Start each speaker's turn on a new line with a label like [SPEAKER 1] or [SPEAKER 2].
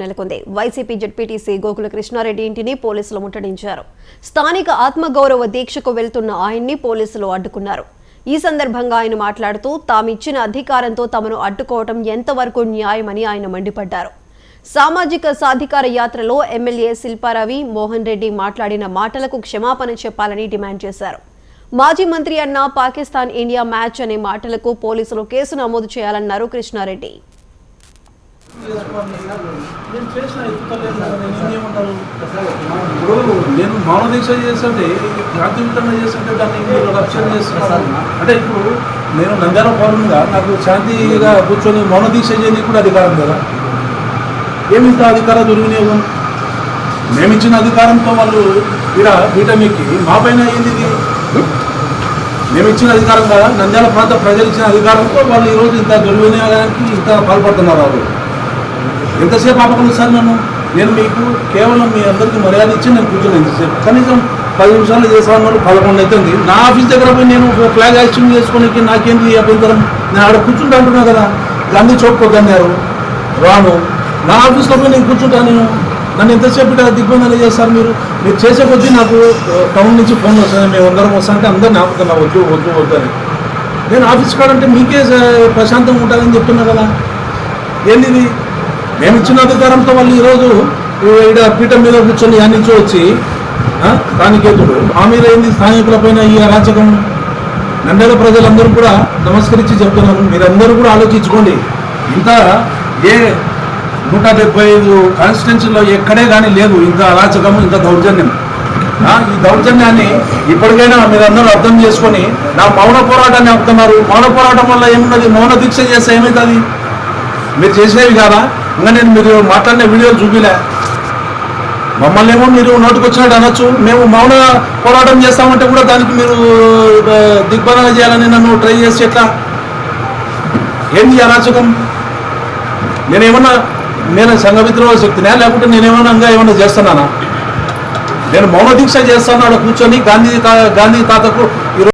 [SPEAKER 1] నెలకొంది. YCP ZPTC Gokula Krishna Reddy ఇంటిని పోలీసులు ముట్టడించారు. స్థానిక ఆత్మగౌరవ దీక్షకు వెళ్తున్న ఆయన్ని పోలీసులు అడ్డుకున్నారు. ఈ సందర్భంగా ఆయన మాట్లాడుతూ తామిచ్చిన అధికారంతో తమను అడ్డుకోవడం ఎంతవరకు న్యాయమని ఆయన మండిపడ్డారు. సామాజిక సాధికార యాత్రలో ఎమ్మెల్యే శిల్పారావి మోహన్ రెడ్డి మాట్లాడిన మాటలకు క్షమాపణ చెప్పాలని డిమాండ్ చేశారు. మాజీ మంత్రి అన్న పాకిస్తాన్ ఇండియా మ్యాచ్ అనే మాటలకు పోలీసులు కేసు నమోదు చేయాలన్నారు కృష్ణారెడ్డి.
[SPEAKER 2] నేను మౌన దీక్ష చేస్తుంటే శాంతి వితరణ చేస్తుంటే దాన్ని రక్షణ చేస్తున్నాను అంటే ఇప్పుడు నేను నంద్యాల పౌరునిగా నాకు శాంతిగా కూర్చొని మౌన దీక్ష చేయడానికి కూడా అధికారం కదా. ఏమింత అధికార దుర్వినియోగం? మేమిచ్చిన అధికారంతో వాళ్ళు ఇక్కడ బీటమెక్కి మా పైన అయ్యింది. మేము ఇచ్చిన అధికారం కదా, నంద్యాల ప్రాంత ప్రజలు ఇచ్చిన అధికారంతో వాళ్ళు ఈరోజు ఇంత దుర్వినియోగానికి ఇంత పాల్పడుతున్నారు. వాళ్ళు ఎంతసేపు ఆపకుండా సార్ నేను మీకు కేవలం మీ అందరికీ మర్యాద ఇచ్చి నేను కూర్చొని ఎంతసేపు కనీసం 10 నిమిషాలు చేసేవాళ్ళు 11 అవుతుంది. నా ఆఫీస్ దగ్గర పోయి నేను ఫ్లాగ్ యాక్షన్ చేసుకోనికి నాకేంటి అభ్యంతరం? నేను ఆడ కూర్చుంటా అంటున్నా కదా. గాంధీ చౌక్ పొద్దున్నారు రాను, నా ఆఫీస్లో పోయి నేను కూర్చుంటా. నన్ను ఎంతసేపు దిగ్బంధన చేస్తారు మీరు చేసే కొద్దీ నాకు టౌన్ నుంచి ఫోన్ వస్తుంది, మేము అందరం వస్తానంటే అందరిని ఆపుతున్నా వద్దు వద్దు వద్దు అని. నేను ఆఫీస్ కాడంటే మీకే ప్రశాంతంగా ఉంటుందని చెప్తున్నా కదా. ఏంటిది? మేము ఇచ్చిన అధికారంతో వాళ్ళు ఈరోజు ఇక్కడ పీఠం మీద కూర్చొని యాడ్ నుంచి వచ్చి స్థానికేతుడు మా మీద ఏంది స్థానికుల పైన ఈ అరాచకం. నంద్యాల ప్రజలందరూ కూడా నమస్కరించి చెప్తున్నారు, మీరందరూ కూడా ఆలోచించుకోండి. ఇంత 175 కాన్స్టిట్యున్సీలో ఎక్కడే కానీ లేదు ఇంత అరాచకము, ఇంత దౌర్జన్యం. ఈ దౌర్జన్యాన్ని ఇప్పటికైనా మీరందరూ అర్థం చేసుకొని నా మౌన పోరాటాన్ని ఆపుతున్నారు. మౌన పోరాటం వల్ల ఏమున్నది? మౌన దీక్ష చేస్తే ఏమవుతుంది? మీరు చేసేవి కాదా? ఇంకా నేను మీరు మాట్లాడిన వీడియోలు చూపిలే. మమ్మల్ని ఏమో మీరు నోటికి వచ్చినట్టు అనొచ్చు, మేము మౌన పోరాటం చేస్తామంటే కూడా దానికి మీరు దిగ్బంధన చేయాలని నన్ను ట్రై చేసి ఎట్లా? ఏంది అరాచకం? నేను సంఘ విద్రోహ శక్తినా లేకుంటే ఏమన్నా చేస్తున్నానా? నేను మౌన దీక్ష చేస్తాను అక్కడ కూర్చొని గాంధీ తాతకు